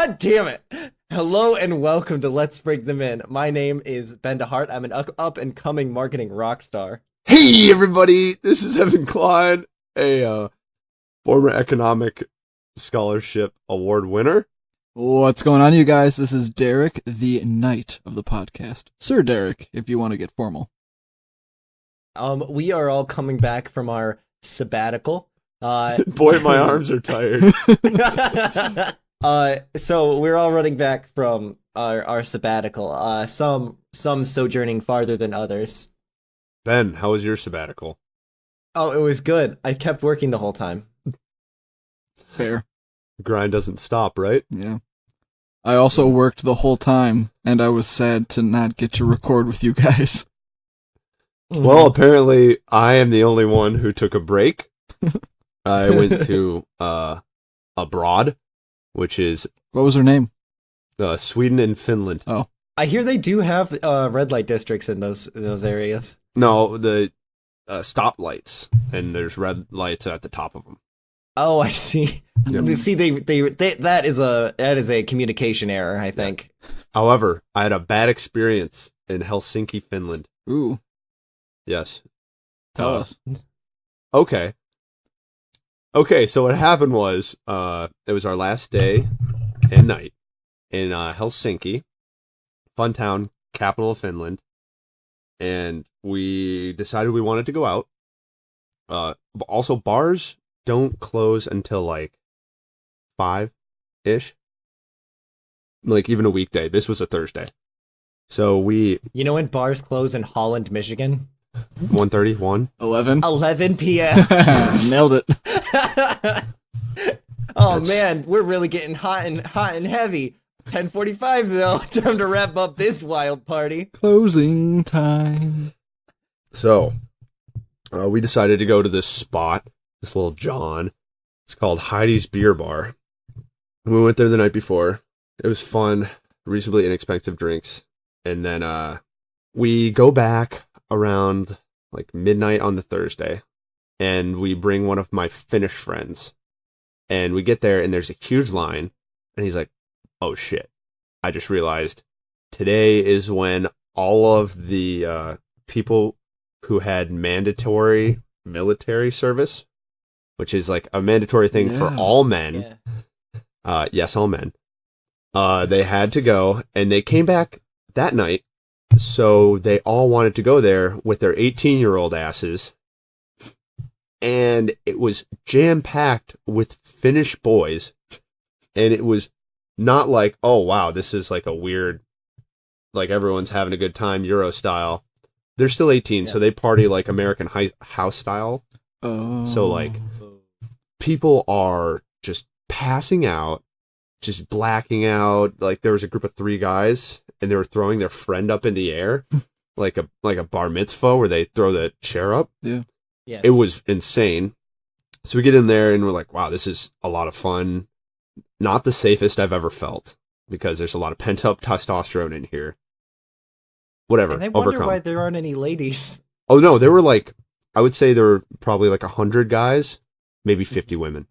God damn it! Hello and welcome to Let's Break Them In. My name is Ben DeHart. I'm an up-and-coming marketing rock star. Hey everybody, this is Evan Klein, a former economic scholarship award winner. What's going on, you guys? This is Derek, the knight of the podcast. Sir Derek, if you want to get formal. We are all coming back from our sabbatical. Boy, my arms are tired. So we're all running back from our sabbatical. Some sojourning farther than others. Ben, how was your sabbatical? Oh, it was good. I kept working the whole time. Fair. Grind doesn't stop, right? Yeah. I also worked the whole time, and I was sad to not get to record with you guys. Well, apparently I am the only one who took a break. I went to abroad, which is What was her name? Sweden and Finland. Oh. I hear they do have red light districts in those areas. No, the stoplights, and there's red lights at the top of them. Oh, I see. Yep. See, they that is a communication error, I think. However, I had a bad experience in Helsinki, Finland. Ooh. Yes. Tell us. Okay, so what happened was, it was our last day and night in Helsinki, fun town, capital of Finland, and we decided we wanted to go out. But also, bars don't close until like 5-ish. Like even a weekday. This was a Thursday. So we... You know when bars close in Holland, Michigan? 1:30, 11? 11 p.m. Nailed it. Man, we're really getting hot and heavy. 10:45 though. Time to wrap up this wild party. Closing time. So, we decided to go to this spot, this little John. It's called Heidi's Beer Bar. We went there the night before. It was fun, reasonably inexpensive drinks. And then we go back around like midnight on the Thursday, and we bring one of my Finnish friends. And we get there, and there's a huge line, and he's like, oh shit, I just realized today is when all of the people who had mandatory military service, which is like a mandatory thing for all men. Yeah. Yes, all men. They had to go, and they came back that night, so they all wanted to go there with their 18-year-old asses, and it was jam-packed with Finnish boys, and it was not like, oh wow, this is like a weird, like everyone's having a good time Euro style. They're still 18, so they party like American house style. Oh. So like, people are just passing out, just blacking out. Like there was a group of 3 guys, and they were throwing their friend up in the air, like a bar mitzvah where they throw the chair up. Yeah. Yes. It was insane. So we get in there, and we're like, wow, this is a lot of fun. Not the safest I've ever felt, because there's a lot of pent up testosterone in here. Whatever. And I wonder overcome. why there aren't any ladies. Oh no, there were like, I would say there were probably like 100 guys, maybe 50 women.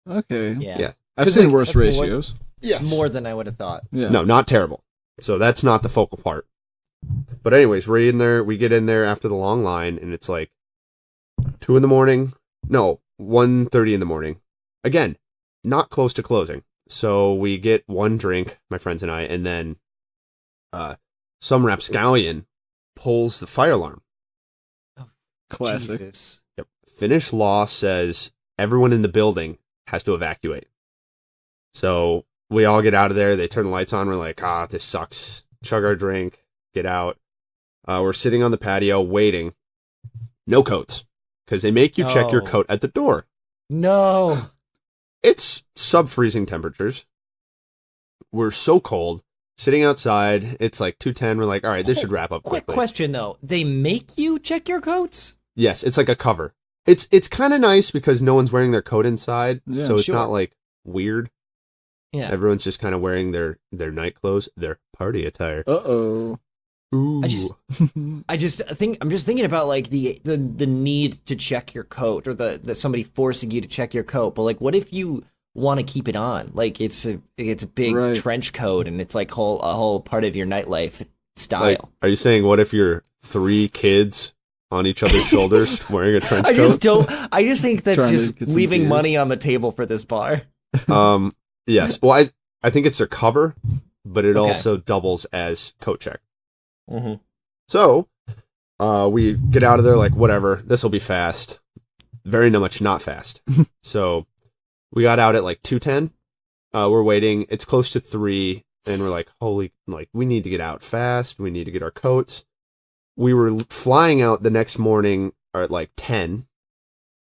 Okay. Yeah. I've 'Cause, seen like, worse that's more- ratios. Yes. More than I would have thought. Yeah. No, not terrible. So that's not the focal part. But anyways, we're in there. We get in there after the long line, and it's like 2 a.m. No, 1:30 a.m. Again, not close to closing. So we get one drink, my friends and I, and then some rapscallion pulls the fire alarm. Classic. Jesus. Yep. Finnish law says everyone in the building has to evacuate. So we all get out of there. They turn the lights on. We're like, this sucks. Chug our drink, get out. We're sitting on the patio waiting. No coats, because they make you check your Oh. coat at the door. No. It's sub-freezing temperatures. We're so cold. Sitting outside, it's like 2:10. We're like, all right, this should wrap up Quick quickly. question though. They make you check your coats? Yes, it's like a cover. It's kind of nice because no one's wearing their coat inside, Yeah, so it's sure. not like weird. Yeah. Everyone's just kind of wearing their night clothes, their party attire. Uh-oh. Ooh. I'm just thinking about like the need to check your coat, or the somebody forcing you to check your coat. But like, what if you want to keep it on. Like it's a big Right. trench coat, and it's like a whole part of your nightlife style. Like, are you saying what if you're 3 kids on each other's shoulders wearing a trench I coat? just don't. I just think that's Trying to just get some leaving beers. money on the table for this bar. Yes. Well, I think it's a cover, but it Okay. also doubles as coat check. Mm-hmm. So, we get out of there like, whatever, this will be fast. Very much not fast. So, we got out at like 2:10. We're waiting. It's close to 3, and we're like, we need to get out fast. We need to get our coats. We were flying out the next morning at like 10.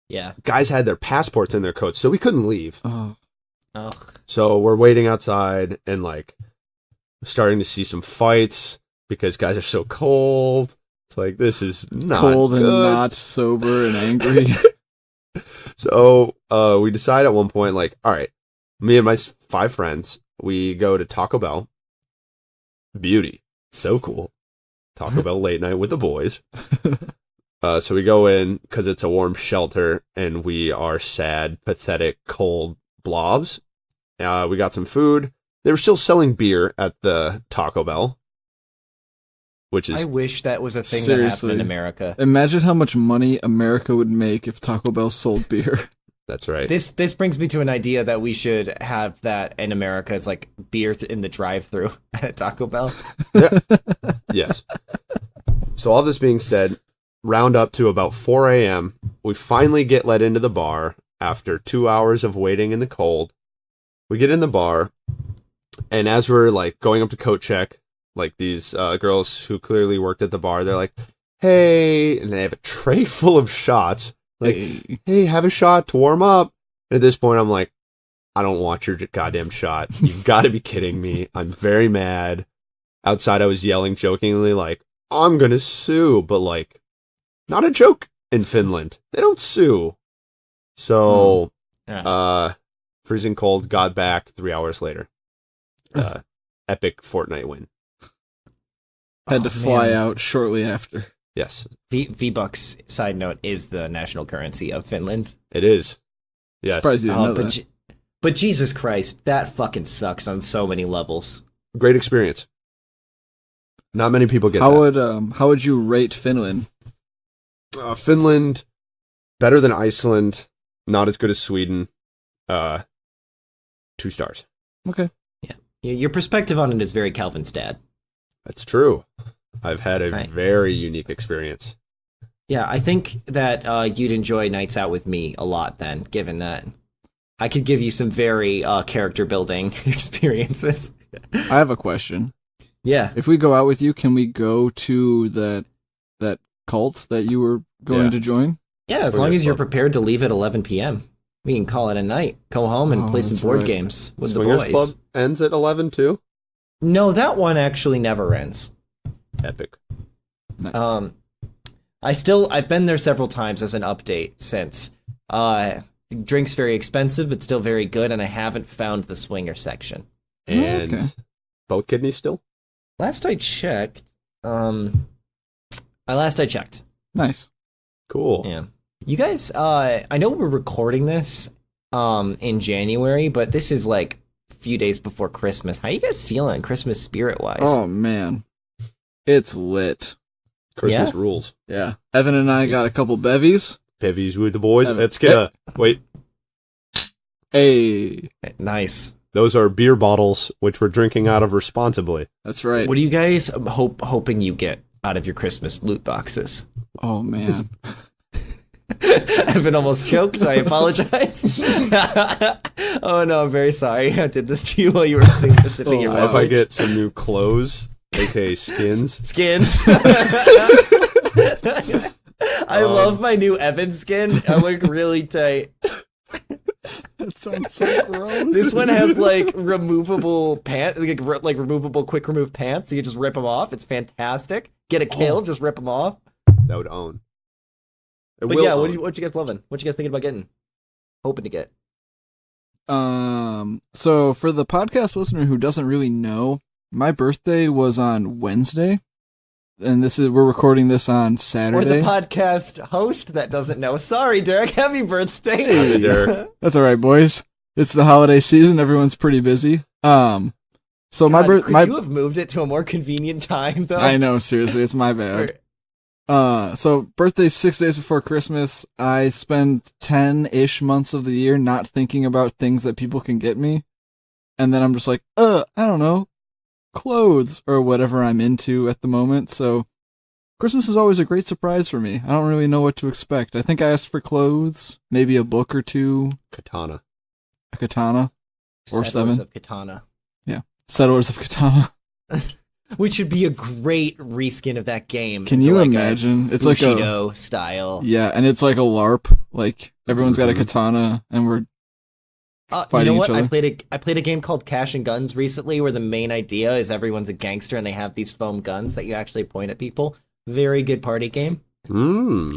Yeah. Guys had their passports in their coats, so we couldn't leave. Oh, Ugh. So we're waiting outside and like starting to see some fights because guys are so cold. It's like, this is not cold and good. not sober and angry. So we decide at one point, like, all right, me and my 5 friends, we go to Taco Bell. Beauty. So cool. Taco Bell late night with the boys. So we go in because it's a warm shelter and we are sad, pathetic, cold blobs. We got some food. They were still selling beer at the Taco Bell, which is I wish that was a thing that Seriously. happened in America. Imagine how much money America would make if Taco Bell sold beer. that's right. This brings me to an idea that we should have that in America as like beer in the drive-thru at Taco Bell. Yes. So all this being said, round up to about 4 a.m. We finally get let into the bar after 2 hours of waiting in the cold. We get in the bar, and as we're like going up to coat check, like these girls who clearly worked at the bar, they're like, "Hey," and they have a tray full of shots. Like, "Hey, have a shot to warm up." And at this point, I'm like, I don't want your goddamn shot. You've got to be kidding me. I'm very mad. Outside, I was yelling jokingly, like, "I'm gonna sue," but like, not a joke in Finland. They don't sue. So, Yeah. freezing cold, got back 3 hours later. Epic Fortnite win. Had to Oh, fly man. out shortly after. Yes, V-Bucks, side note, is the national currency of Finland. it is. Yes. Surprised you didn't know but, that. but Jesus Christ, that fucking sucks on so many levels. Great experience. Not many people get How would you rate Finland? that. Finland, better than Iceland, not as good as Sweden. 2 stars. Okay. Your perspective on it is very Calvin's-dad. That's true. I've had a Right. very unique experience. Yeah, I think that you'd enjoy nights out with me a lot then, given that I could give you some very character building experiences. I have a question. Yeah. If we go out with you, can we go to that cult that you were going Yeah. to join? Yeah, as Swingers long as you're Club. prepared to leave at 11 p.m. We can call it a night. Go home and Oh, play some that's board right. games with Swingers the boys. Club ends at 11 too. No, that one actually never ends. Epic. Nice. I've been there several times as an update since. Drink's very expensive, but still very good, and I haven't found the swinger section. And okay. both kidneys still? Last I checked, Nice. Cool. Yeah. You guys, I know we're recording this in January, but this is like a few days before Christmas. How you guys feeling Christmas spirit-wise? Oh man, it's lit. Christmas Yeah? rules. Yeah. Evan and I got a couple bevies. Bevies with the boys. Evan. Let's get wait. Hey, Nice. Those are beer bottles, which we're drinking out of responsibly. that's right. What are you guys hoping you get out of your Christmas loot boxes? Oh man. Evan almost choked. I apologize. Oh no, I'm very sorry. I did this to you while you were sipping your Oh, I hope I beverage. get some new clothes, aka skins. Skins. I love my new Evan skin. I look really tight. That sounds so gross. This one has like removable pants, like removable quick remove pants. So you can just rip them off. It's fantastic. Get a kill, just rip them off. That would own. It But will yeah, own. what you guys loving? What you guys thinking about getting? Hoping to get. So for the podcast listener who doesn't really know, my birthday was on Wednesday, and we're recording this on Or Saturday. the podcast host that doesn't know. Sorry, Derek. Happy birthday. Happy Derek. That's all right, boys. It's the holiday season. Everyone's pretty busy. So my God, could my you have moved it to a more convenient time though? I know, seriously, it's my bad. So birthday's 6 days before Christmas. I spend 10-ish months of the year not thinking about things that people can get me. And then I'm just like, I don't know, clothes or whatever I'm into at the moment. So Christmas is always a great surprise for me. I don't really know what to expect. I think I asked for clothes, maybe a book or two, Katana. a katana, or Settlers 7. of Katana. Settlers of Katana. Which would be a great reskin of that game. Can to you like imagine? A It's like a Bushido style. yeah, and it's like a LARP. Like everyone's got a Mhm. katana, and we're You fighting know what? each other. I played a game called Cash and Guns recently, where the main idea is everyone's a gangster and they have these foam guns that you actually point at people. Very good party game.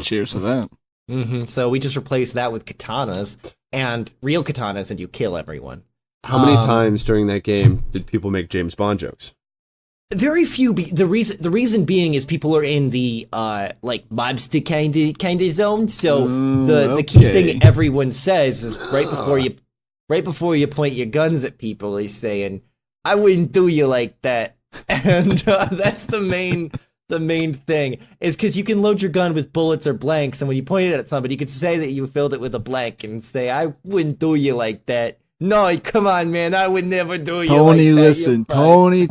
Cheers to that. So we just replaced that with katanas and real katanas, and you kill everyone. How many times during that game did people make James Bond jokes? Very few. The reason being is people are in the like mobster kind of zone. So the key okay. thing everyone says is right before you point your guns at people, he's saying, "I wouldn't do you like that," and that's the main thing is because you can load your gun with bullets or blanks, and when you point it at somebody, you could say that you filled it with a blank and say, "I wouldn't do you like that." No, come on, man. I would never do you like that. Tony, listen, You're fine.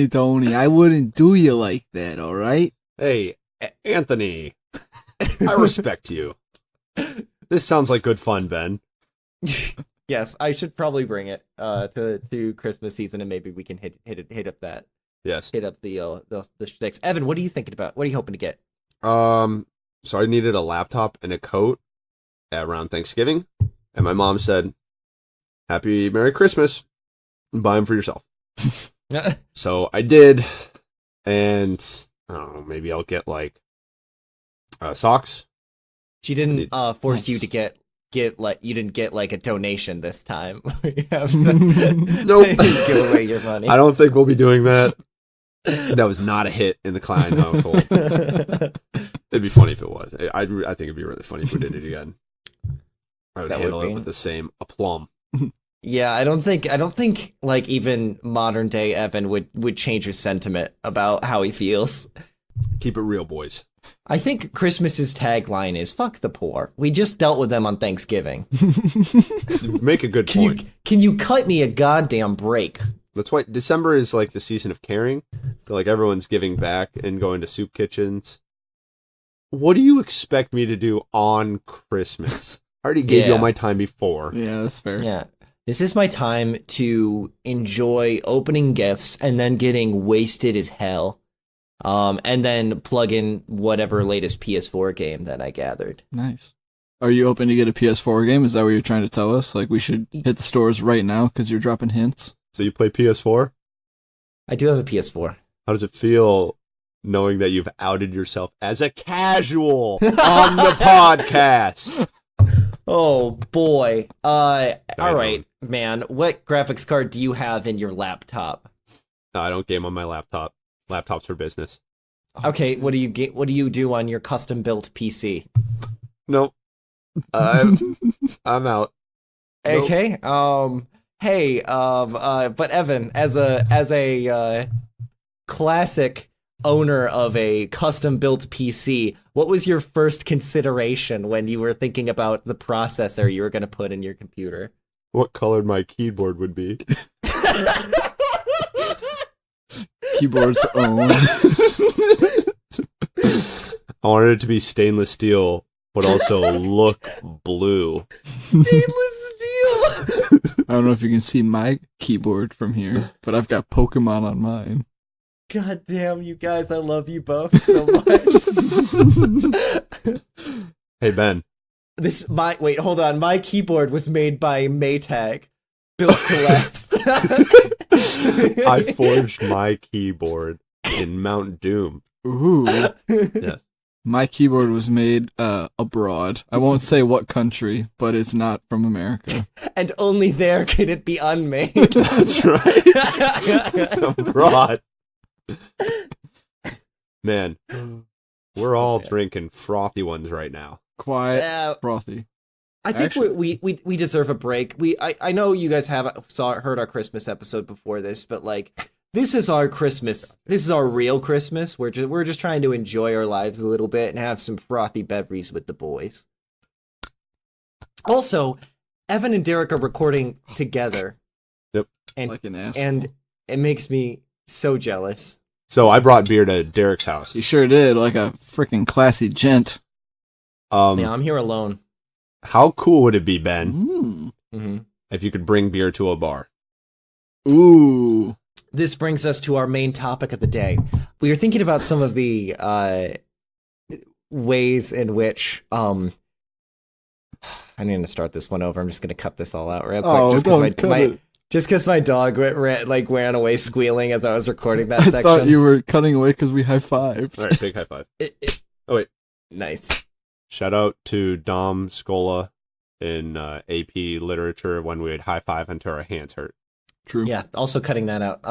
Tony. I wouldn't do you like that, all right? Hey, Anthony, I respect you. This sounds like good fun, Ben. Yes, I should probably bring it to Christmas season, and maybe we can hit up the shticks. Evan, what are you thinking about? What are you hoping to get? So I needed a laptop and a coat around Thanksgiving, and my mom said, "Happy Merry Christmas, and buy them for yourself." So I did, and I don't know, maybe I'll get like socks. She didn't force you Nice. to get like you didn't get like a donation this time. You have Nope. give away your money. I don't think we'll be doing that. That was not a hit in the Klein household. It'd be funny if it was. I think it'd be really funny if we did it again. I would That would handle be. it with the same aplomb. Yeah, I don't think like even modern day Evan would change his sentiment about how he feels. Keep it real, boys. I think Christmas's tagline is "fuck the poor." We just dealt with them on Thanksgiving. Make a good point. Can you cut me a goddamn break? That's why December is like the season of caring. Like everyone's giving back and going to soup kitchens. What do you expect me to do on Christmas? I already gave you all my time before. Yeah, that's fair. Yeah. This is my time to enjoy opening gifts and then getting wasted as hell. And then plug in whatever latest PS4 game that I gathered. Nice. Are you open to get a PS4 game? Is that what you're trying to tell us? Like we should hit the stores right now because you're dropping hints? So you play PS4? I do have a PS4. How does it feel knowing that you've outed yourself as a casual on the podcast? Oh boy. All I right, man. What graphics card do you have in your laptop? No, I don't game on my laptop. Laptop's for business. Okay, what do you do on your custom built PC? Nope. I'm out. Nope. Okay. Hey. But Evan, as a classic owner of a custom built PC, what was your first consideration when you were thinking about the processor you were going to put in your computer? What color my keyboard would be? Keyboard's own. I wanted it to be stainless steel, but also look blue. Stainless steel. I don't know if you can see my keyboard from here, but I've got Pokemon on mine. God damn, you guys, I love you both so much. Hey, Ben. Wait, hold on. My keyboard was made by Maytag, built to last. I forged my keyboard in Mount Doom. Ooh. Yes. My keyboard was made abroad. I won't say what country, but it's not from America. And only there can it be unmade. That's right. Abroad. Man, we're all drinking frothy ones right now. Quiet, Yeah. frothy. I think Actually- we deserve a break. I know you guys have heard our Christmas episode before this, but like this is our Christmas. This is our real Christmas. We're just trying to enjoy our lives a little bit and have some frothy beverages with the boys. Also, Evan and Derek are recording together. Yep. And Like an asshole. and it makes me so jealous. So I brought beer to Derek's house. You sure did, like a freaking classy gent. Yeah, I'm here alone. How cool would it be, Ben, Mm. Mm-hmm. if you could bring beer to a bar? Ooh. This brings us to our main topic of the day. We were thinking about some of the ways in which I need to start this one over. I'm just going to cut this all out real quick. Oh, just don't cut it. Just because my dog ran away squealing as I was recording that I section. thought you were cutting away because we high-fived. All right, big high five. Oh, wait. Nice. Shout out to Dom Scola in AP Literature when we would high five until our hands hurt. True. Yeah, also cutting that out.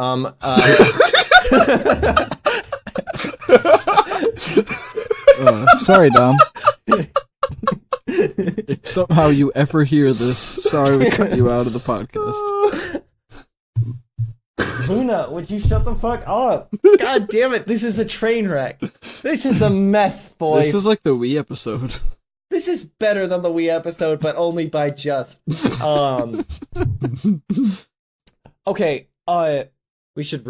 Sorry, Dom. If somehow you ever hear this, sorry we cut you out of the podcast. Luna, would you shut the fuck up? God damn it, this is a train wreck. This is a mess, boys. This is like the Wii episode. This is better than the Wii episode, but only by just. Okay, we should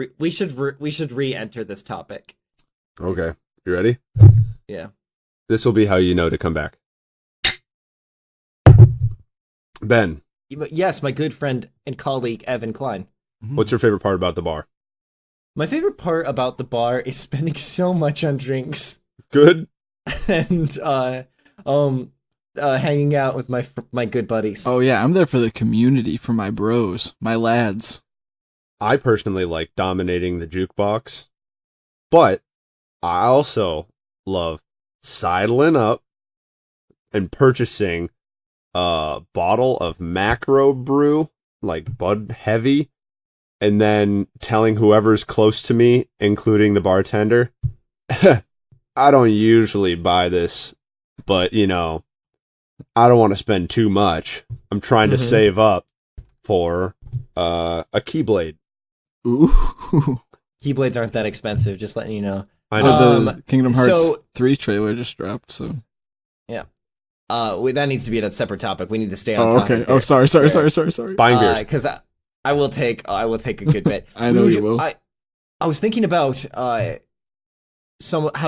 re-enter this topic. Okay, you ready? Yeah. This will be how you know to come back. Ben, Yes, my good friend and colleague Evan Klein. what's your favorite part about the bar? My favorite part about the bar is spending so much on drinks Good. and hanging out with my good buddies. Oh yeah, I'm there for the community, for my bros, my lads. I personally like dominating the jukebox, but I also love sidling up and purchasing a bottle of macro brew, like Bud Heavy, and then telling whoever's close to me, including the bartender, I don't usually buy this, but you know, I don't want to spend too much. I'm trying to save up for a Keyblade. Ooh. Keyblades aren't that expensive, just letting you know. I know. The Kingdom Hearts so- 3 trailer just dropped, so. That needs to be a separate topic. We need to stay on Oh, topic. okay. Oh, sorry. Buying beers. Because I will take a good bit. I know you will. I was thinking about how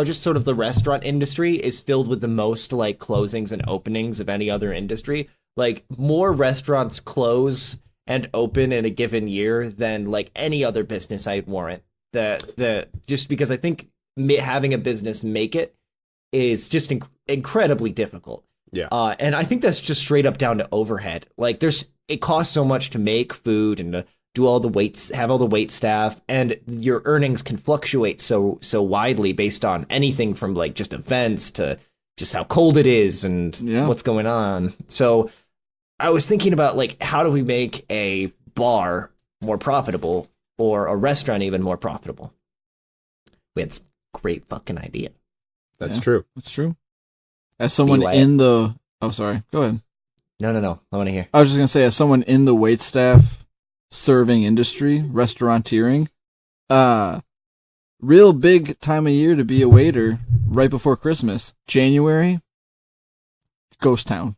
just sort of the restaurant industry is filled with the most like closings and openings of any other industry. Like more restaurants close and open in a given year than like any other business I'd warrant. The just because I think having a business make it is just incredibly difficult. Yeah. And I think that's just straight up down to overhead. Like it costs so much to make food and to do all the waits, have all the wait staff, and your earnings can fluctuate so widely based on anything from like just events to just how cold it is and what's going on. So I was thinking about like, how do we make a bar more profitable or a restaurant even more profitable? We had some great fucking idea. That's true. That's true. As someone BYO. in the... Oh, sorry. Go ahead. No. I want to hear. I was just going to say, as someone in the waitstaff serving industry, restauranteering, real big time of year to be a waiter right before Christmas. January, ghost town.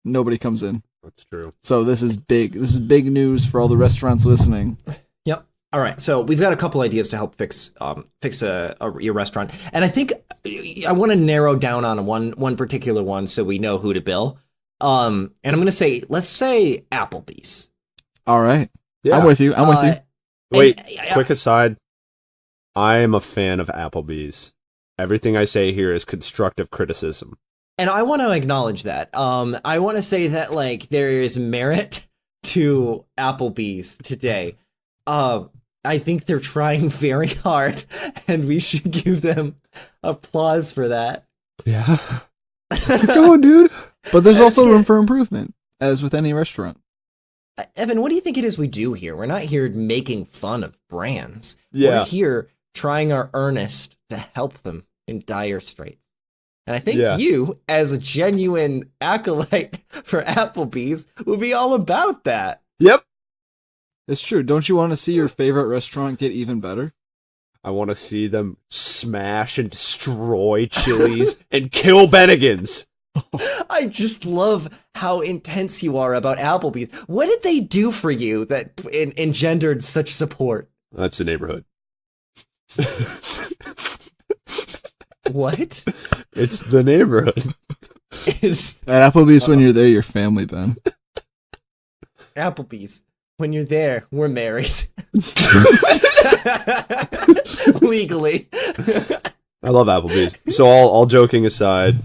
Nobody comes in. That's true. So this is big. This is big news for all the restaurants listening. Yep. All right. So we've got a couple ideas to help fix your restaurant, and I think I want to narrow down on one particular one so we know who to bill. And I'm going to say, let's say Applebees. All right. Yeah. I'm with you. Wait, quick aside. I am a fan of Applebee's. Everything I say here is constructive criticism. And I want to acknowledge that. I want to say that like there is merit to Applebee's today. I think they're trying very hard, and we should give them applause for that. Yeah. Keep going, dude. But there's also room for improvement, as with any restaurant. Evan, what do you think it is we do here? We're not here making fun of brands. Yeah. We're here trying our earnest to help them in dire straits. And I think Yeah. you, as a genuine acolyte for Applebee's, would be all about that. Yep. It's true. Don't you want to see your favorite restaurant get even better? I want to see them smash and destroy Chili's and kill Bennigan's. I just love how intense you are about Applebee's. What did they do for you that engendered such support? That's the neighborhood. What? It's the neighborhood. Is At Applebee's, when you're there, you're family, Ben. Applebee's. When you're there, we're married. Legally. I love Applebee's. So all joking aside,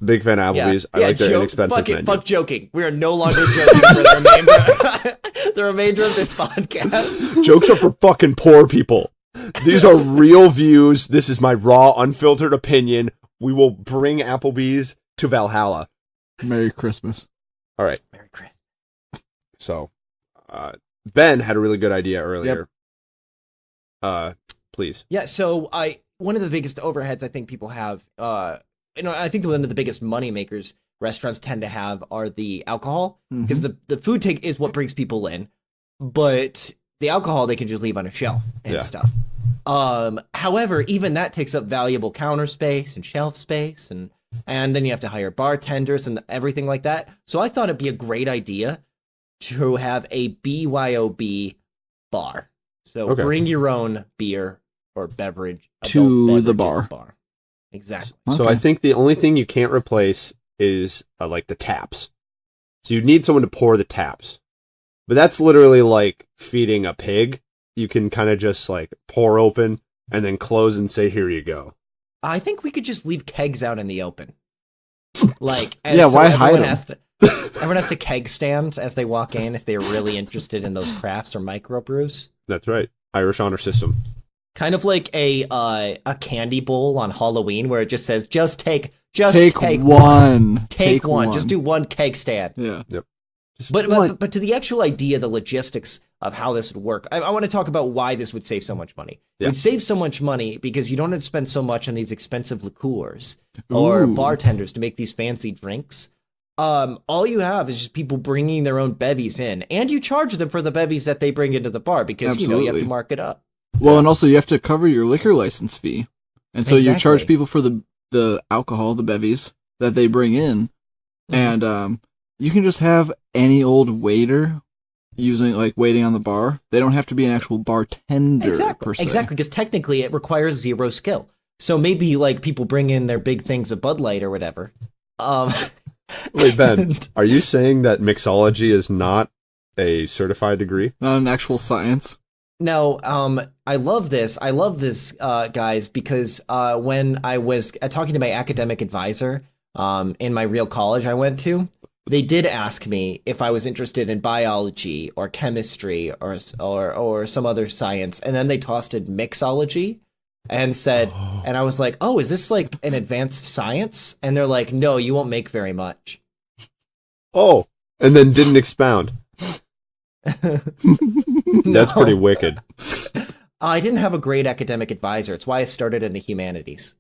big fan of Applebee's. I like their inexpensive menu. Fuck joking. We are no longer joking for the remainder of this podcast. Jokes are for fucking poor people. These are real views. This is my raw, unfiltered opinion. We will bring Applebee's to Valhalla. Merry Christmas. All right. Merry Christmas. So, Ben had a really good idea earlier. Please. Yeah, so one of the biggest overheads I think people have, I think one of the biggest money makers restaurants tend to have are the alcohol, because the food take is what brings people in, but the alcohol they can just leave on a shelf and stuff. However, even that takes up valuable counter space and shelf space, and then you have to hire bartenders and everything like that. So I thought it'd be a great idea to have a BYOB bar. So bring your own beer or beverage to the bar. Exactly. Okay. So I think the only thing you can't replace is like the taps. So you need someone to pour the taps. But that's literally like feeding a pig. You can kind of just like pour open and then close and say, here you go. I think we could just leave kegs out in the open. Like, why hide them? Everyone has to keg stand as they walk in if they're really interested in those crafts or microbrews. That's right. Irish honor system. Kind of like a candy bowl on Halloween where it just says, take one. Take one. Just do one keg stand. Yeah. Yep. But to the actual idea, the logistics of how this would work, I want to talk about why this would save so much money. Yeah. It would save so much money because you don't have to spend so much on these expensive liqueurs or bartenders to make these fancy drinks. All you have is just people bringing their own bevies in, and you charge them for the bevies that they bring into the bar because you have to mark it up. Well, and also you have to cover your liquor license fee, and so you charge people for the alcohol, the bevies that they bring in, and you can just have any old waiter waiting on the bar. They don't have to be an actual bartender per se. Exactly, because technically it requires zero skill. So maybe like people bring in their big things of Bud Light or whatever. Wait, Ben, are you saying that mixology is not a certified degree? Not an actual science. No, I love this. Guys, because when I was talking to my academic advisor in my real college I went to, they did ask me if I was interested in biology or chemistry or some other science, and then they tossed in mixology and said, and I was like, oh, is this like an advanced science? And they're like, no, you won't make very much. Oh, and then didn't expound. That's pretty wicked. I didn't have a great academic advisor. It's why I started in the humanities.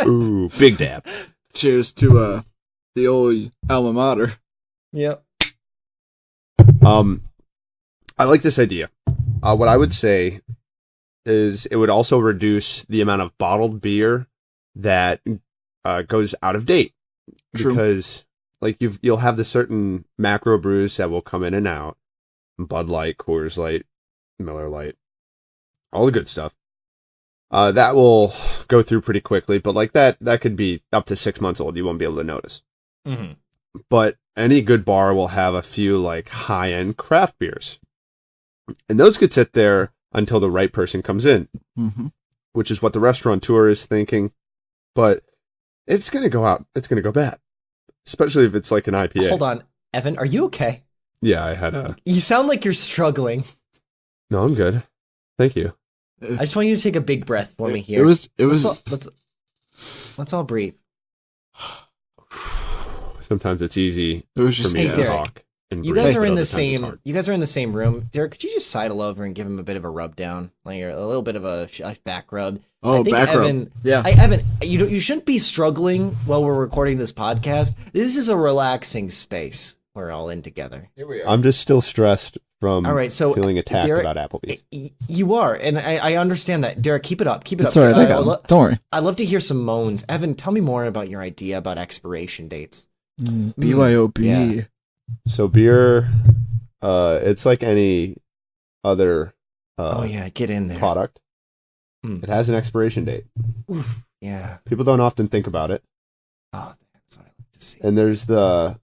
Ooh, big dab. Cheers to the old alma mater. Yep. I like this idea. What I would say is it would also reduce the amount of bottled beer that goes out of date. True. Because like you'll have the certain macro brews that will come in and out. Bud Light, Coors Light, Miller Lite, all the good stuff. That will go through pretty quickly, but like that could be up to 6 months old. You won't be able to notice. Mm-hmm. But any good bar will have a few like high-end craft beers. And those could sit there until the right person comes in, which is what the restaurateur is thinking. But it's going to go out. It's going to go bad, especially if it's like an IPA. Hold on, Evan, are you okay? Yeah, I had a... You sound like you're struggling. No, I'm good. Thank you. I just want you to take a big breath for me here. It was. Let's all breathe. Sometimes it's easy It was just for me to Derek. talk and You breathe, guys but are in other the times it's same. hard. You guys are in the same room. Derek, could you just sidle over and give him a bit of a rub down, like a little bit of a back rub? Oh, I think back rub. Evan, Yeah. Evan, you shouldn't be struggling while we're recording this podcast. This is a relaxing space. We're all in together. Here we I'm just still stressed from All right, so feeling attacked Derek, about Applebee's. You are, and I understand that. Derek, keep it up. Keep it It's up. all right. I got him. Don't worry. I'd love to hear some moans. Evan, tell me more about your idea about expiration dates. BYOB. Yeah. So beer, it's like any other Oh yeah, get in there. product. Mm. It has an expiration date. Oof, yeah. People don't often think about it. Oh, that's what I like to see. And there's the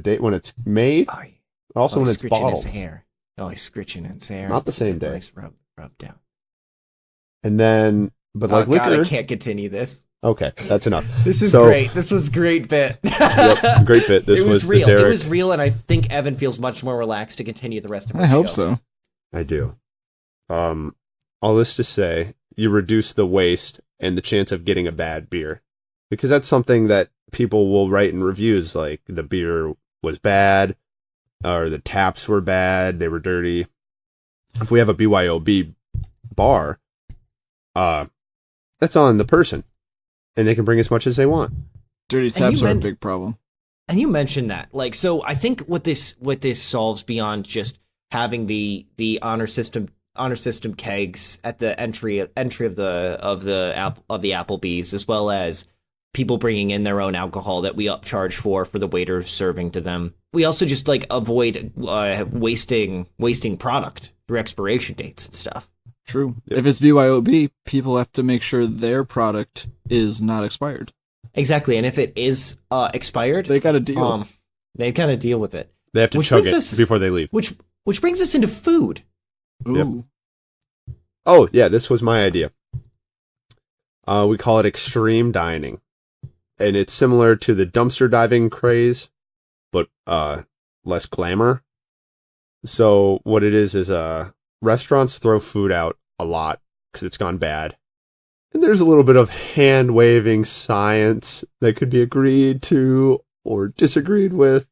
date when it's made, Oh, yeah. also when he's it's scritching his bottled. hair. Oh, he's scritching his hair. Not the It's same a day. Nice rub down. And then, but like Oh God, liquor. I can't continue this. Okay, that's enough. This is So- great. This was great bit. Yep, great bit. This it was the real. Derek. It was real, and I think Evan feels much more relaxed to continue the rest of our I hope show. so. I do. All this to say, you reduce the waste and the chance of getting a bad beer, because that's something that people will write in reviews, like the beer was bad, or the taps were bad, they were dirty. If we have a BYOB bar, that's on the person, and they can bring as much as they want. Dirty And you taps are a meant- big problem. And you mentioned that, like, so I think what this solves beyond just having the honor system kegs at the entry of the Applebees, as well as people bringing in their own alcohol that we upcharge for the waiter serving to them. We also just like avoid wasting product through expiration dates and stuff. True. Yep. If it's BYOB, people have to make sure their product is not expired. Exactly, and if it is expired, They got to deal. they've got to deal with it. They have to Which chug brings it us- before they leave. Which brings us into food. Ooh. Oh, yeah, this was my idea. We call it extreme dining. And it's similar to the dumpster diving craze, but less glamour. So what it is restaurants throw food out a lot because it's gone bad. And there's a little bit of hand-waving science that could be agreed to or disagreed with.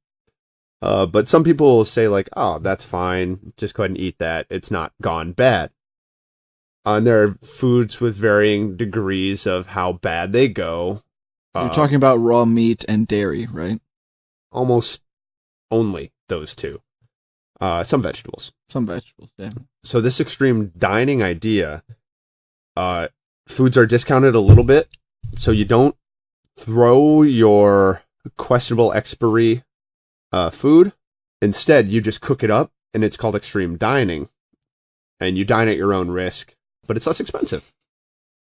But some people will say like, oh, that's fine. Just go ahead and eat that. It's not gone bad. And there are foods with varying degrees of how bad they go. You're talking about raw meat and dairy, right? Almost only those two. Some vegetables. Some vegetables, yeah. So this extreme dining idea, foods are discounted a little bit, so you don't throw your questionable expiry food. Instead, you just cook it up, and it's called extreme dining. And you dine at your own risk, but it's less expensive.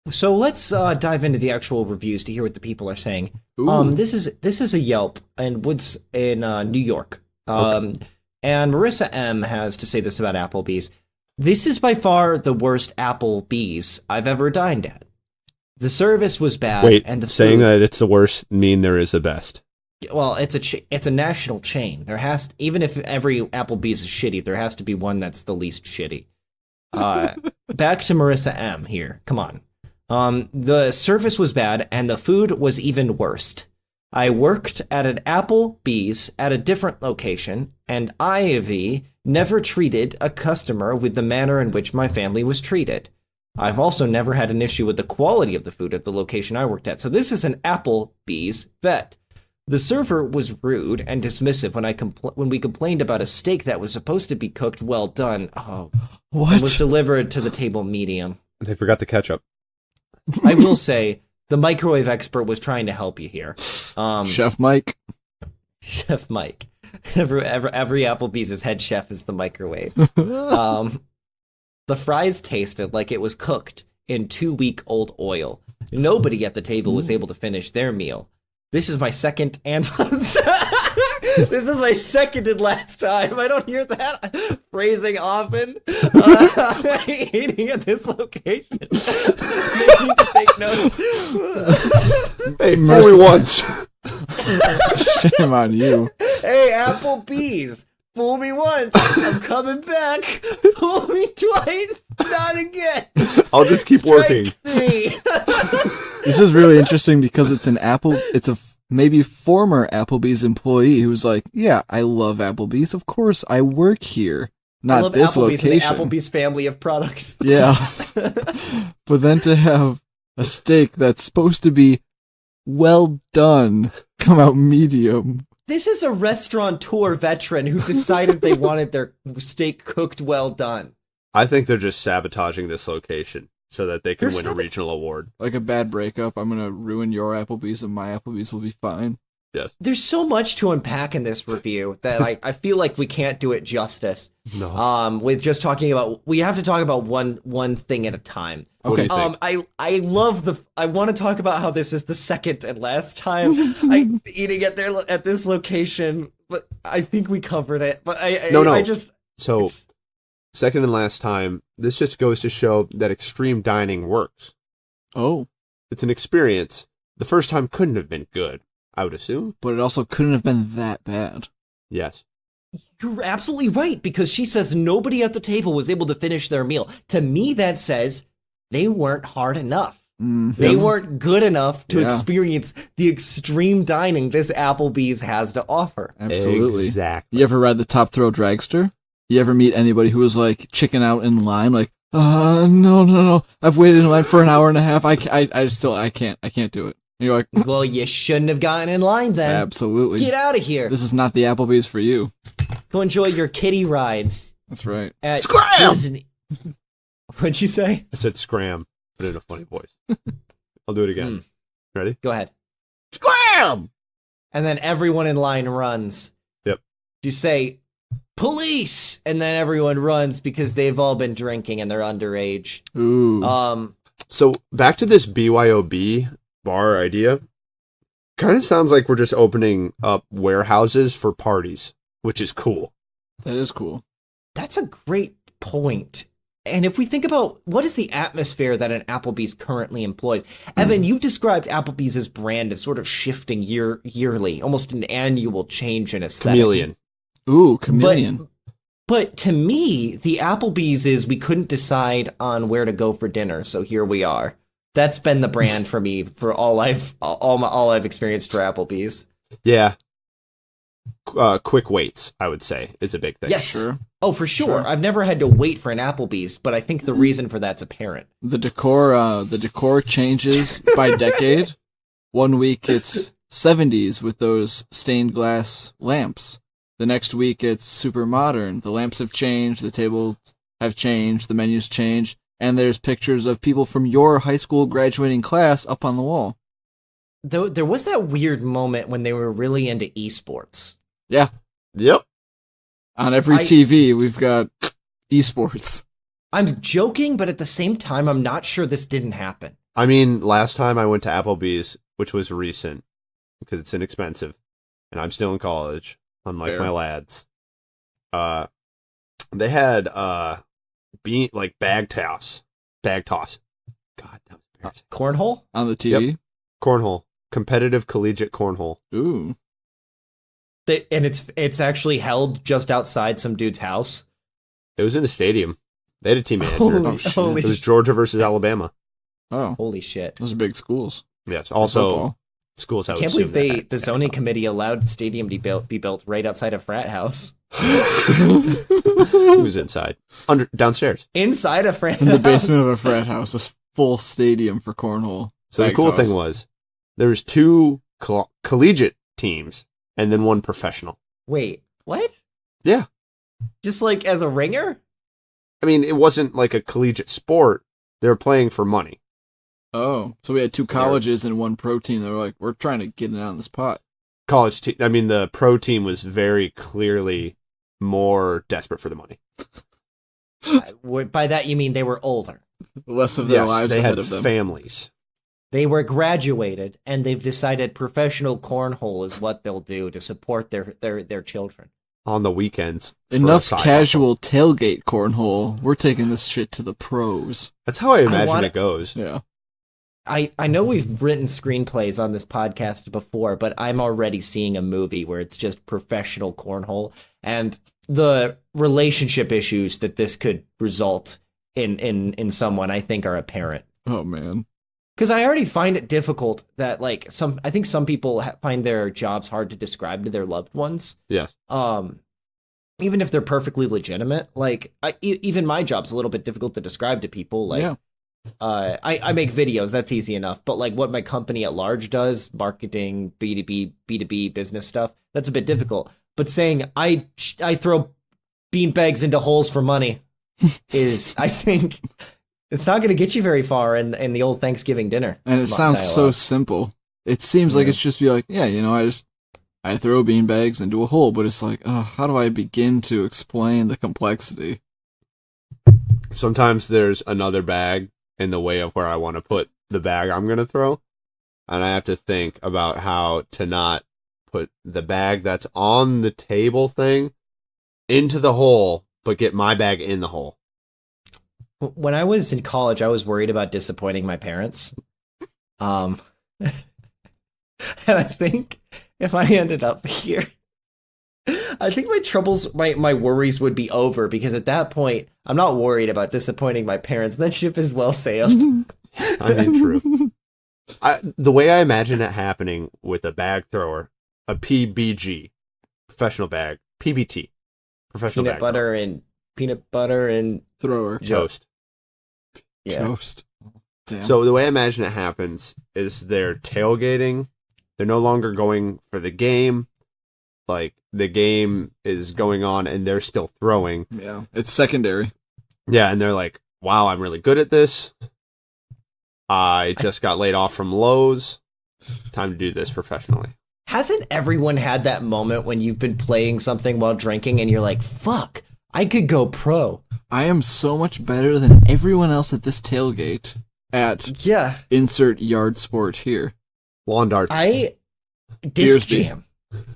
So let's dive into the actual reviews to hear what the people are saying. Ooh. This is a Yelp and Woods in New York. Okay. And Marissa M has to say this about Applebee's. This is by far the worst Applebee's I've ever dined at. The service was bad. Wait, and the saying food, that it's the worst mean there is the best. well, it's a national chain. There has even if every Applebee's is shitty, there has to be one that's the least shitty. Back to Marissa M here. Come on. The service was bad and the food was even worse. I worked at an Applebee's at a different location, and Ivy never treated a customer with the manner in which my family was treated. I've also never had an issue with the quality of the food at the location I worked at. So this is an Applebee's vet. The server was rude and dismissive when we complained about a steak that was supposed to be cooked well done. Oh, What? and was delivered to the table medium. They forgot the ketchup. I will say the microwave expert was trying to help you here. Chef Mike. Chef Mike. Every Applebee's head chef is the microwave. The fries tasted like it was cooked in 2-week-old oil. Nobody at the table was able to finish their meal. This is my second and this is my second and last time. I don't hear that phrasing often. Eating at this location. Making to take notes. Hey, fool me once. Shame on you. Hey, Applebee's. Fool me once. I'm coming back. Fool me twice. Not again. I'll just keep Strike working. 3. This is really interesting because it's an maybe former Applebee's employee who's like, yeah, I love Applebee's. Of course, I work here. I Not love this Applebee's location. and the Applebee's family of products. Yeah. But then to have a steak that's supposed to be well done come out medium. This is a restaurateur veteran who decided they wanted their steak cooked well done. I think they're just sabotaging this location so that they can They're win a regional award. Like a bad breakup. I'm going to ruin your Applebee's and my Applebee's will be fine. Yes. There's so much to unpack in this review that I feel like we can't do it justice. No. With just talking about, we have to talk about one thing at a time. What do Okay. you think? I want to talk about how this is the second and last time eating at this location, but I think we covered it. But No. I just So, it's- second and last time, this just goes to show that extreme dining works. Oh, It's an experience. The first time couldn't have been good, I would assume. but it also couldn't have been that bad. Yes. You're absolutely right, because she says nobody at the table was able to finish their meal. To me, that says they weren't hard enough. They weren't good enough to Yeah. experience the extreme dining this Applebee's has to offer. Absolutely. Exactly. You ever ride the Top Thrill Dragster? You ever meet anybody who was like chicken out in line? Like, no. I've waited in line for an hour and a half. I can't do it. And you're like, Well, you shouldn't have gotten in line then. absolutely. Get out of here. This is not the Applebee's for you. Go enjoy your kiddie rides That's right. at Scram! Disney. What'd you say? I said scram, but in a funny voice. I'll do it again. Ready? Go ahead. Scram! And then everyone in line runs. Yep. You say, police! And then everyone runs because they've all been drinking and they're underage. Ooh. So, back to this BYOB bar idea. Kind of sounds like we're just opening up warehouses for parties, which is cool. That is cool. That's a great point. And if we think about what is the atmosphere that an Applebee's currently employs, Evan, you've described Applebee's brand as sort of shifting yearly, almost an annual change in aesthetic. Chameleon. Ooh, chameleon. But to me, the Applebee's is we couldn't decide on where to go for dinner, so here we are. That's been the brand for me for all I've experienced for Applebee's. Yeah. Quick waits, I would say, is a big thing. Yes. Sure. Oh, for sure. Sure. I've never had to wait for an Applebee's, but I think the reason for that's apparent. The decor changes by decade. One week it's 70s with those stained glass lamps. The next week it's super modern. The lamps have changed, the tables have changed, the menus change, and there's pictures of people from your high school graduating class up on the wall. Though there was that weird moment when they were really into esports. Yeah. Yep. On every TV, we've got esports. I'm joking, but at the same time, I'm not sure this didn't happen. I mean, last time I went to Applebee's, which was recent, because it's inexpensive, and I'm still in college, unlike Fair. my lads. They had bag toss. God, that was embarrassing. Cornhole? On the TV? Cornhole. Competitive collegiate cornhole. Ooh. And it's actually held just outside some dude's house. It was in a stadium. They had a team manager. Holy It was Georgia versus Alabama. Oh. Holy shit. Those are big schools. Yes. Also, Football. schools have. I can't believe the zoning committee allowed stadium to be built right outside a frat house. Who's inside? Downstairs. Inside a frat In the house. basement of a frat house, a full stadium for cornhole. So the Bag cool toss. thing was, there was two collegiate teams and then one professional. Wait, what? Yeah. Just like as a ringer? I mean, it wasn't like a collegiate sport. They were playing for money. Oh, so we had two colleges and one pro team. They were like, we're trying to get it out of this pot. College team. I mean, the pro team was very clearly more desperate for the money. By that you mean they were older. The rest of their lives they ahead had of them. families. They were graduated, and they've decided professional cornhole is what they'll do to support their children. On the weekends. for a Enough side casual tailgate cornhole. We're taking this shit to the pros. hustle. That's how I imagine want it goes. Yeah. I know we've written screenplays on this podcast before, but I'm already seeing a movie where it's just professional cornhole, and the relationship issues that this could result in someone I think are apparent. Oh man. because I already find it difficult that like I think some people find their jobs hard to describe to their loved ones. Yes. Even if they're perfectly legitimate, like even my job's a little bit difficult to describe to people. Like, I make videos, that's easy enough. But like what my company at large does, marketing, B2B, B2B business stuff, that's a bit difficult. But saying I throw beanbags into holes for money is, I think, it's not going to get you very far in the old Thanksgiving dinner. And it sounds so simple. It seems like it's just be like, yeah, you know, I throw beanbags into a hole, but it's like, oh, how do I begin to explain the complexity? Sometimes there's another bag in the way of where I want to put the bag I'm going to throw. And I have to think about how to not put the bag that's on the table thing into the hole, but get my bag in the hole. When I was in college, I was worried about disappointing my parents. And I think if I ended up here, I think my troubles, my worries would be over, because at that point, I'm not worried about disappointing my parents. That ship is well sailed. I mean, true. The way I imagine it happening with a bag thrower, a PBG, professional bag, PBT, professional peanut bag butter thrower. and peanut butter and Thrower. Toast. yeah. Toast. Damn. So the way I imagine it happens is they're tailgating. They're no longer going for the game. Like, the game is going on and they're still throwing. Yeah, it's secondary. Yeah, and they're like, wow, I'm really good at this. I just got laid off from Lowe's. Time to do this professionally. Hasn't everyone had that moment when you've been playing something while drinking and you're like, fuck, I could go pro? I am so much better than everyone else at this tailgate at insert yard sport here. Lawn darts. Disc jam.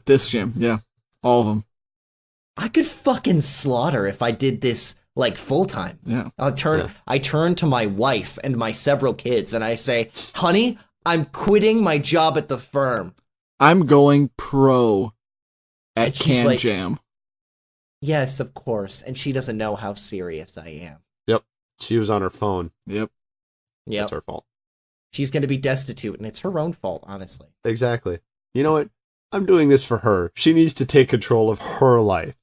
Disc jam, yeah. All of them. I could fucking slaughter if I did this like full time. Yeah. I turn to my wife and my several kids and I say, honey, I'm quitting my job at the firm. I'm going pro at And she's Can like, Jam. Yes, of course. And she doesn't know how serious I am. Yep. She was on her phone. Yep. That's her fault. She's going to be destitute, and it's her own fault, honestly. Exactly. You know what? I'm doing this for her. She needs to take control of her life.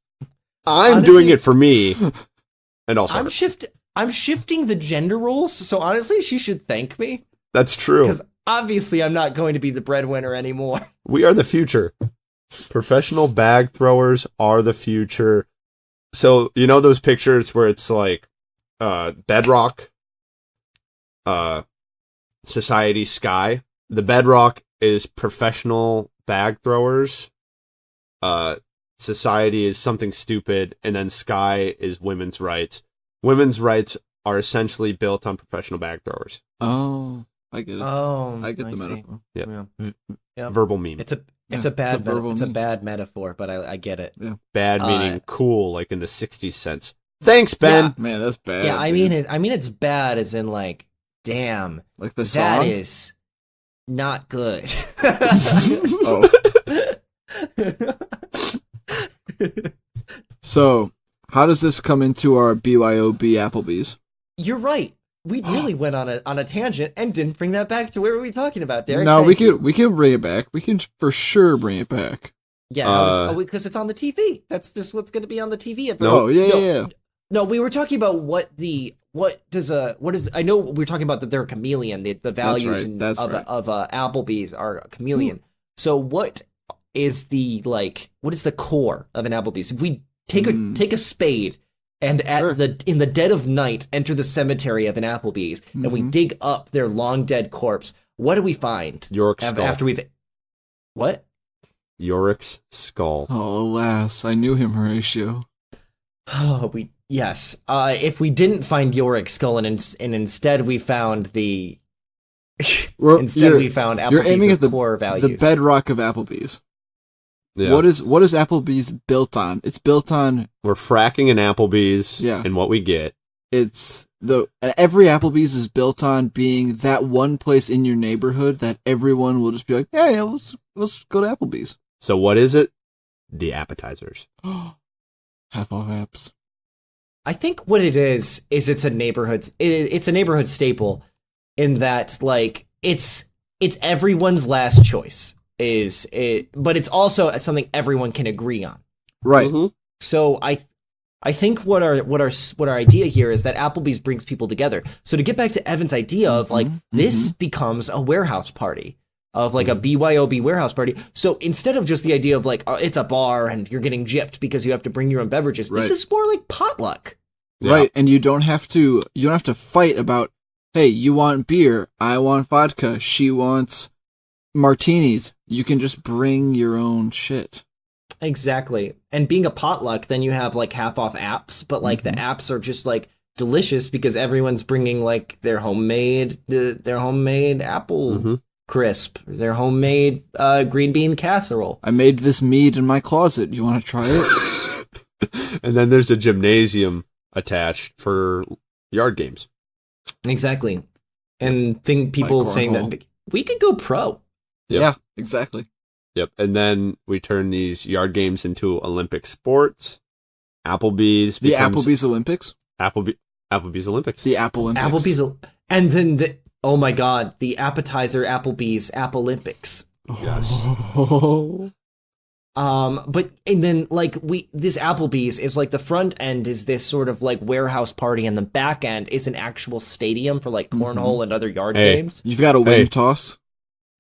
I'm doing it for me. And also I'm shifting the gender roles, so honestly, she should thank me. That's true. Because obviously I'm not going to be the breadwinner anymore. We are the future. Professional bag throwers are the future. So, you know those pictures where it's like bedrock, society, sky? The bedrock is professional bag throwers. Society is something stupid, and then sky is women's rights. Women's rights are essentially built on professional bag throwers. Oh, I get it. Oh, I get the metaphor. Yeah. Verbal meme. It's a bad metaphor, but I get it. Yeah. Bad meaning cool, like in the 60s sense. Thanks, Ben. Yeah, man, that's bad. Yeah, I mean it's bad as in like, damn, like the song. that is not good. Oh. So, how does this come into our BYOB Applebees? You're right. We really went on a tangent and didn't bring that back to where were we talking about, Derek? No, we can bring it back. We can for sure bring it back. Yeah, because it's on the TV. That's just what's going to be on the TV. Yeah. No, we were talking about I know we were talking about that they're a chameleon. The values of Applebee's are a chameleon. So what is the core of an Applebee's? If we take a spade and in the dead of night enter the cemetery of an Applebee's and we dig up their long dead corpse, what do we find? Yorick's skull. After we've what? Yorick's skull. Oh, alas, I knew him, Horatio. Oh, yes. If we didn't find Yorick's skull and instead we found we found Applebee's you're aiming at core values. The bedrock of Applebee's. Yeah. What is Applebee's built on? It's built on we're fracking an Applebee's and what we get. It's every Applebee's is built on being that one place in your neighborhood that everyone will just be like, yeah, let's go to Applebee's. So what is it? The appetizers. Half off apps. I think what it is it's a neighborhood staple in that, like, it's everyone's last choice is it, but it's also something everyone can agree on. Right. Mhm. So I think what our idea here is that Applebee's brings people together. So to get back to Evan's idea of like this becomes a warehouse party of like a BYOB warehouse party. So instead of just the idea of like it's a bar and you're getting gypped because you have to bring your own beverages, this is more like potluck. Yeah. Right, and you don't have to fight about, hey, you want beer, I want vodka, she wants martinis. You can just bring your own shit. Exactly. And being a potluck, then you have like half off apps, but like the apps are just like delicious because everyone's bringing like their homemade apple crisp, their homemade green bean casserole. I made this mead in my closet. You want to try it? And then there's a gymnasium attached for yard games. Exactly. And people Like saying cornhole. that we could go pro. Yep. Yeah, exactly. Yep. And then we turn these yard games into Olympic sports. Applebee's. The becomes Applebee's Olympics? Applebee's Olympics. The Appolympics. Applebee's, and then oh my God, the appetizer Applebee's Appolympics. Yes. Oh. But and then like this Applebee's is like the front end is this sort of like warehouse party, and the back end is an actual stadium for like cornhole and other yard games. You've got a wing toss.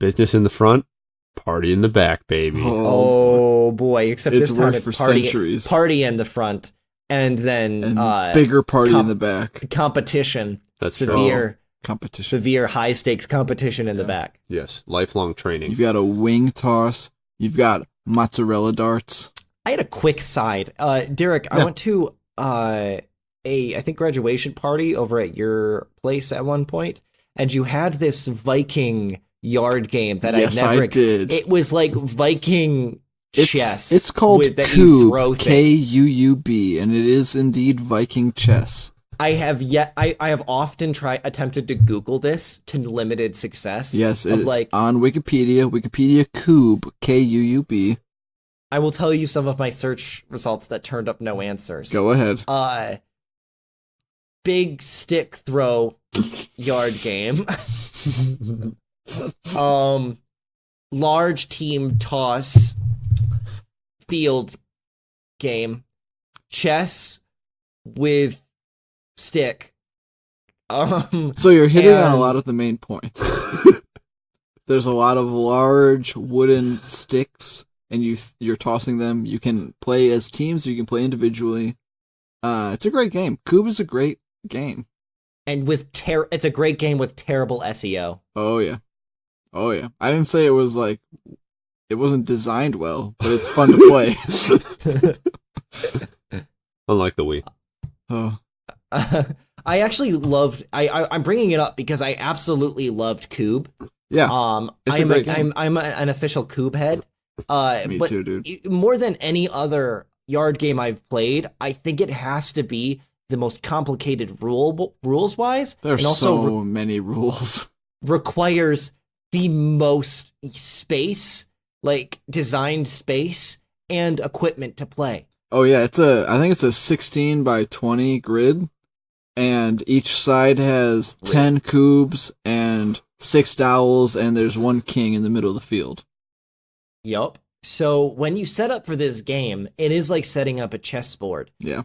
Business in the front, party in the back, baby. Oh boy! Except It's this time worked it's for party centuries. party in the front, and then And bigger party in the back. competition. That's Competition. severe high stakes competition in the back. Yes, lifelong training. You've got a wing toss. You've got mozzarella darts. I had a quick side. Derek, I went to I think graduation party over at your place at one point, and you had this Viking yard game that Yes, I never I did. It was like Viking chess. It's called that you throw Koob, things. Kuub, and it is indeed Viking chess. I have often attempted to Google this to limited success. Yes, of it's like on Wikipedia. Wikipedia Koob, Kuub. I will tell you some of my search results that turned up no answers. Go ahead. Big stick throw yard game. Large team toss field game. Chess with stick. So you're hitting on a and- lot of the main points. There's a lot of large wooden sticks, and you're tossing them. You can play as teams, you can play individually. It's a great game. Koob is a great game. And it's a great game with terrible SEO. Oh yeah. Oh yeah. I didn't say it was like it wasn't designed well, but it's fun to play. Unlike the Wii. Oh. I actually loved. I'm bringing it up because I absolutely loved Koob. Yeah. It's a great game. I'm an official Koob head. Me but too, dude. More than any other yard game I've played, I think it has to be the most complicated rules wise. There's and also so many rules. requires the most space, like designed space and equipment to play. Oh yeah, I think it's a 16 by 20 grid, and each side has 10 cubes and 6 dowels, and there's one king in the middle of the field. Yup. So when you set up for this game, it is like setting up a chessboard. Yeah.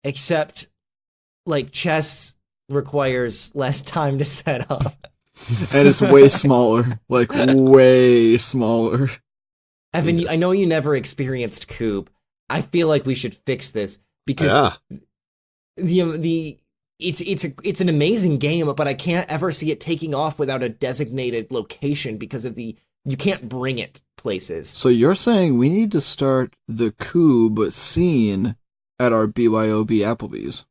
Except like chess requires less time to set up. And it's way smaller, like way smaller. Evan, I know you never experienced Koob. I feel like we should fix this because it's an amazing game, but I can't ever see it taking off without a designated location because of you can't bring it places. So you're saying we need to start the Koob scene at our BYOB Applebee's?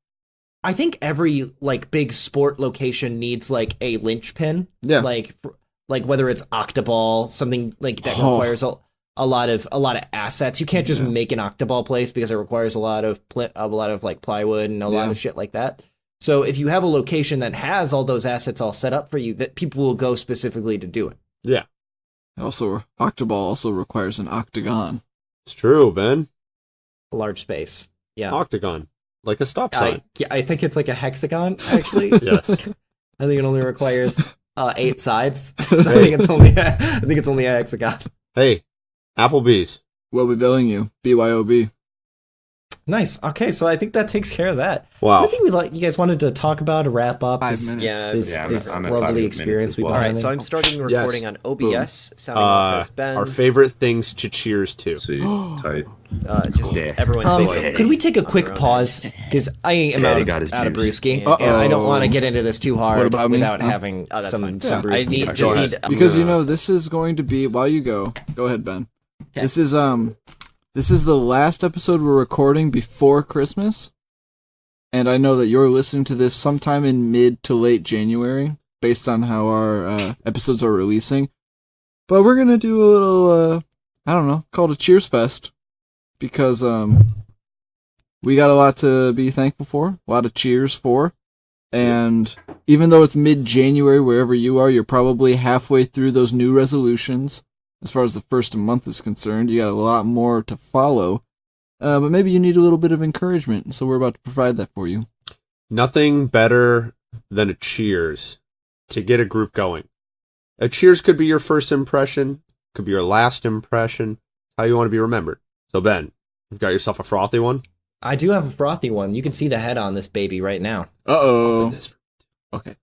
I think every like big sport location needs like a linchpin. Yeah. Like whether it's octoball, something like that requires a lot of assets. You can't just make an octoball place because it requires a lot of like plywood and a lot of shit like that. So if you have a location that has all those assets all set up for you, that people will go specifically to do it. Yeah. Also, octoball also requires an octagon. It's true, Ben. A large space. Yeah. Octagon. Like a stop sign. I think it's like a hexagon, actually. Yes. I think it only requires 8 sides. So I think it's only a hexagon. Hey, Applebees. We'll be billing you. BYOB. Nice. Okay, so I think that takes care of that. Wow. I think you guys wanted to talk about or wrap up 5 this, minutes. this I'm at 5 lovely minutes experience as we've well. been All right, having. so I'm starting recording on OBS, sounding off as Ben. Our favorite things to cheers to. See, tight. Just Yeah. everyone say something. Could we take a on quick their own. pause? Because I am Yeah, out he of, got his out of juice. brewski, Uh-oh. and I don't want to get into this too What hard about me? without Huh? having Oh, that's some fine. some I brewski. need Go just ahead. need Because this is going to be while you go ahead, Ben. Okay. This is the last episode we're recording before Christmas. And I know that you're listening to this sometime in mid to late January, based on how our episodes are releasing. But we're gonna do a little I don't know, called a Cheers Fest. Because we got a lot to be thankful for, a lot of cheers for. And even though it's mid-January, wherever you are, you're probably halfway through those new resolutions. As far as the first month is concerned, you got a lot more to follow. But maybe you need a little bit of encouragement, so we're about to provide that for you. Nothing better than a cheers to get a group going. A cheers could be your first impression, could be your last impression, how you want to be remembered. So Ben, you've got yourself a frothy one? I do have a frothy one. You can see the head on this baby right now. Uh-oh. Okay.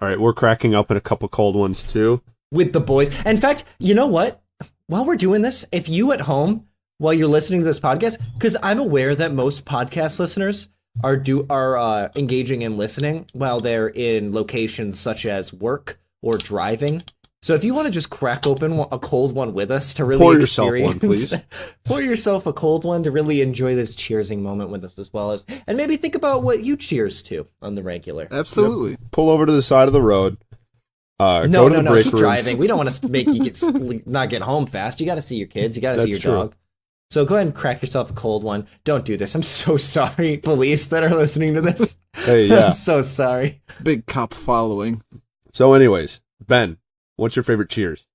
All right, we're cracking up in a couple cold ones too. With the boys. In fact, you know what? While we're doing this, if you at home, while you're listening to this podcast, because I'm aware that most podcast listeners are engaging in listening while they're in locations such as work or driving. So if you want to just crack open a cold one with us to really Pour yourself experience, one, please. Pour yourself a cold one to really enjoy this cheersing moment with us as well as, and maybe think about what you cheers to on the regular. Absolutely. Pull over to the side of the road. No, go to the break keep room. driving. We don't want to make you not get home fast. You got to see your kids. You got to see your That's true. dog. So go ahead and crack yourself a cold one. Don't do this. I'm so sorry, police that are listening to this. Hey, yeah. I'm so sorry. Big cop following. So anyways, Ben, what's your favorite cheers?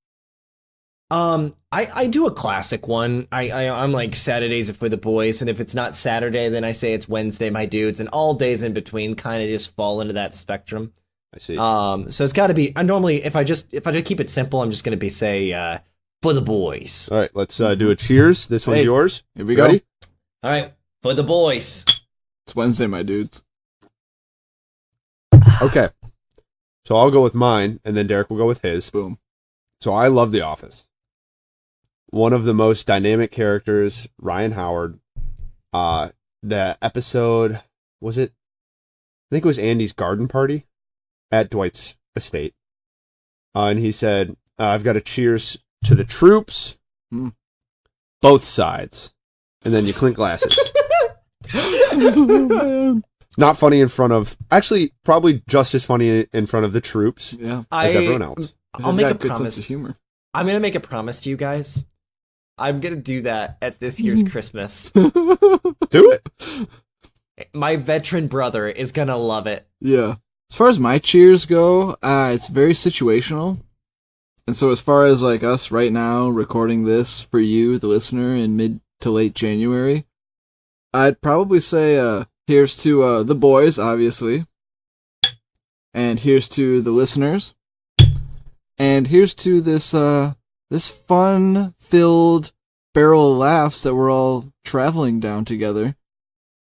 I do a classic one. I'm like Saturdays are for the boys, and if it's not Saturday, then I say it's Wednesday, my dudes, and all days in between kind of just fall into that spectrum. I see. So it's got to be. I normally, if I just keep it simple, I'm just gonna be say for the boys. All right, let's do a cheers. This one's Hey, yours. Here we Ready? go. All right, for the boys. It's Wednesday, my dudes. Okay. So I'll go with mine, and then Derek will go with his. Boom. So I love The Office. One of the most dynamic characters, Ryan Howard. The episode, was it? I think it was Andy's garden party at Dwight's estate. And he said, I've got a cheers to the troops, both sides. And then you clink glasses. Not funny in front of, actually, probably just as funny in front of the troops Yeah. as everyone else. I'll make a good sense promise. of humor. I'm gonna make a promise to you guys. I'm gonna do that at this year's Christmas. Do it. My veteran brother is gonna love it. Yeah. As far as my cheers go, it's very situational. And so as far as like us right now recording this for you, the listener, in mid to late January, I'd probably say here's to the boys, obviously. And here's to the listeners. And here's to this this fun-filled barrel of laughs that we're all traveling down together.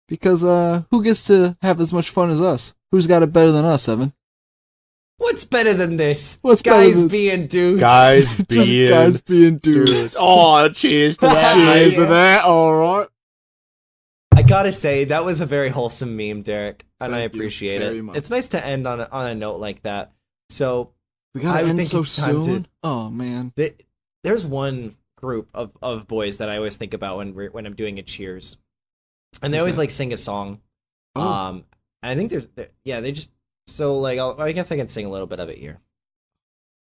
Because who gets to have as much fun as us? Who's got it better than us, Evan? What's better than this? What's better guys than- being dudes? Guys Just being guys being dudes. Oh, cheers to that. Cheers to Yeah. that, alright. I gotta say that was a very wholesome meme, Derek, and I Thank you appreciate very it. much. It's nice to end on a note like that. So We gotta I would end think so it's time soon. to- Oh, man. there's one group of boys that I always think about when I'm doing a cheers, and they Who's always that? like sing a song. Oh. And I think they just so like I guess I can sing a little bit of it here.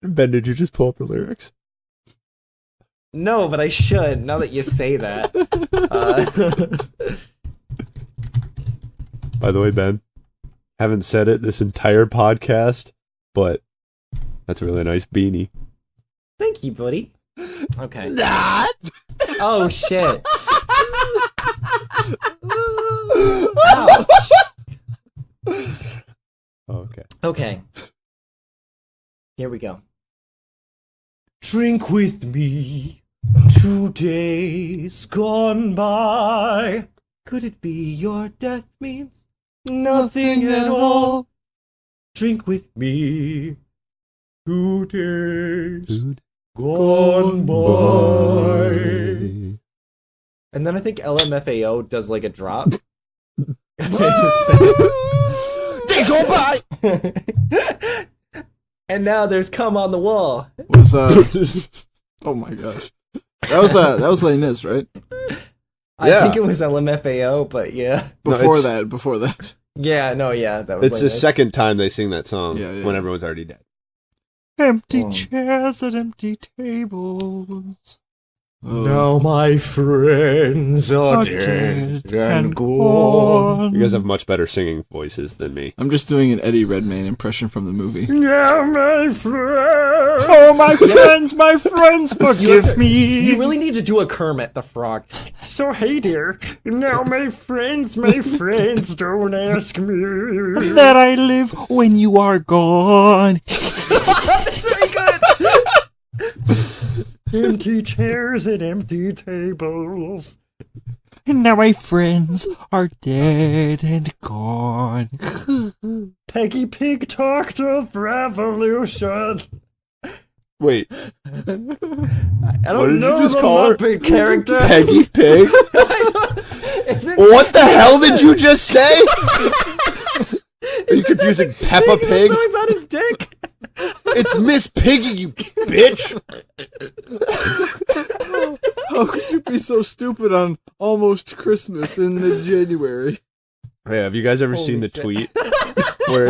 Ben, did you just pull up the lyrics? No, but I should now that you say that. By the way, Ben, haven't said it this entire podcast, but that's a really nice beanie. Thank you, buddy. Okay. Not. Oh shit. Ouch. Okay. Okay. Here we go. Drink with me 2 days gone by. Could it be your death means nothing at all? Drink with me 2 days gone by. And then I think LMFAO does like a drop. Days go by! And now there's cum on the wall. Was oh my gosh, that was Les Mis, right? I think it was LMFAO, but yeah. Before that. Yeah, no, yeah, that was. It's the second time they sing that song when everyone's already dead. Empty chairs at empty tables. Now my friends are dead and gone. You guys have much better singing voices than me. I'm just doing an Eddie Redmayne impression from the movie. Now my friends. Oh, my friends, forgive me. You really need to do a Kermit the Frog. So hey dear, now my friends, don't ask me That I live when you are gone. That's very good. empty chairs at empty tables. And now my friends are dead and gone. Peggy Pig talked of revolution. Wait, I what don't did know you just the call her? Muppet characters. Peggy Pig? What the hell did you just say? Are you confusing Peppa Pig? It's always on his dick. It's Miss Piggy, you bitch! How could you be so stupid on almost Christmas in mid-January? Hey, have you guys ever seen the tweet where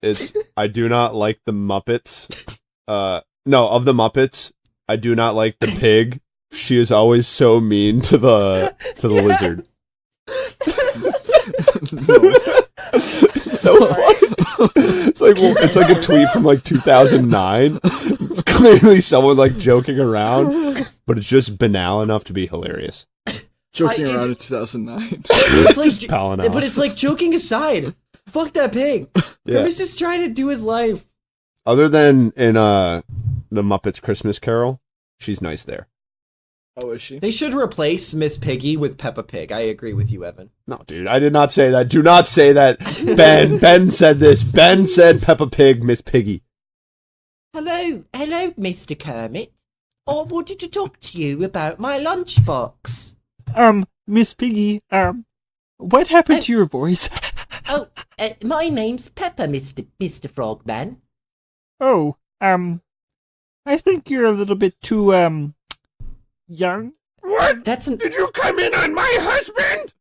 it's I do not like the Muppets. No, of the Muppets, I do not like the pig. She is always so mean to the lizard. It's so funny. It's like a tweet from like 2009. It's clearly someone like joking around, but it's just banal enough to be hilarious. Joking around in 2009. It's like, Just palling out. but it's like joking aside. Fuck that pig. Yeah. He was just trying to do his life. Other than in the Muppets Christmas Carol, she's nice there. Oh, is she? They should replace Miss Piggy with Peppa Pig. I agree with you, Evan. No, dude, I did not say that. Do not say that. Ben said this. Ben said Peppa Pig, Miss Piggy. Hello, Mr. Kermit. I wanted to talk to you about my lunchbox. Miss Piggy, what happened to your voice? Oh, my name's Peppa, Mr. Frogman. Oh, I think you're a little bit too, young. What? That's an... Did you come in on my husband?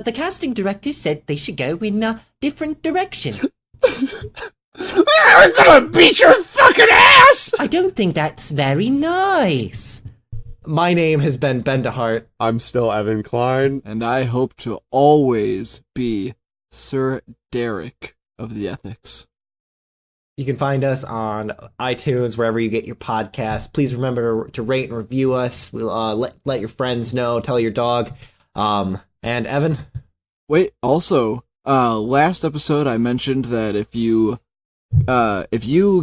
The casting director said they should go in a different direction. I'm gonna beat your fucking ass! I don't think that's very nice. My name has been Ben DeHart. I'm still Evan Klein. And I hope to always be Sir Derek of the Ethics. You can find us on iTunes, wherever you get your podcasts. Please remember to rate and review us. We'll let your friends know. Tell your dog. And Evan? Wait, also, last episode I mentioned that if you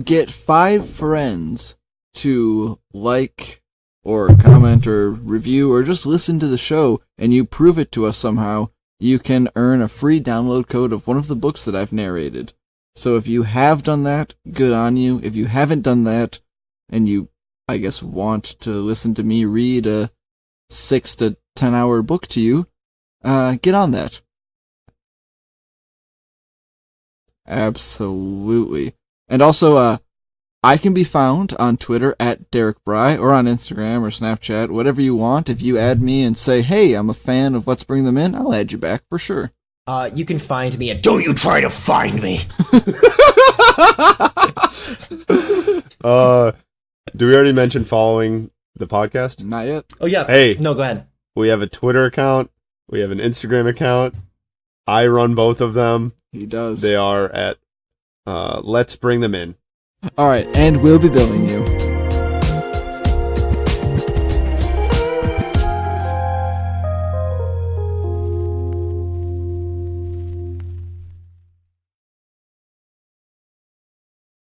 get 5 friends to like or comment or review or just listen to the show and you prove it to us somehow, you can earn a free download code of one of the books that I've narrated. So if you have done that, good on you. If you haven't done that, and you, I guess, want to listen to me read a 6 to 10 hour book to you, get on that. Absolutely. And also, I can be found on Twitter at Derek Bry, or on Instagram or Snapchat, whatever you want. If you add me and say, hey, I'm a fan of Let's Bring Them In, I'll add you back for sure. You can find me at Don't You Try to Find Me. Do we already mention following the podcast? Not yet. Oh, yeah. Hey. No, go ahead. We have a Twitter account. We have an Instagram account. I run both of them. He does. They are at Let's Bring Them In. All right, and we'll be billing you.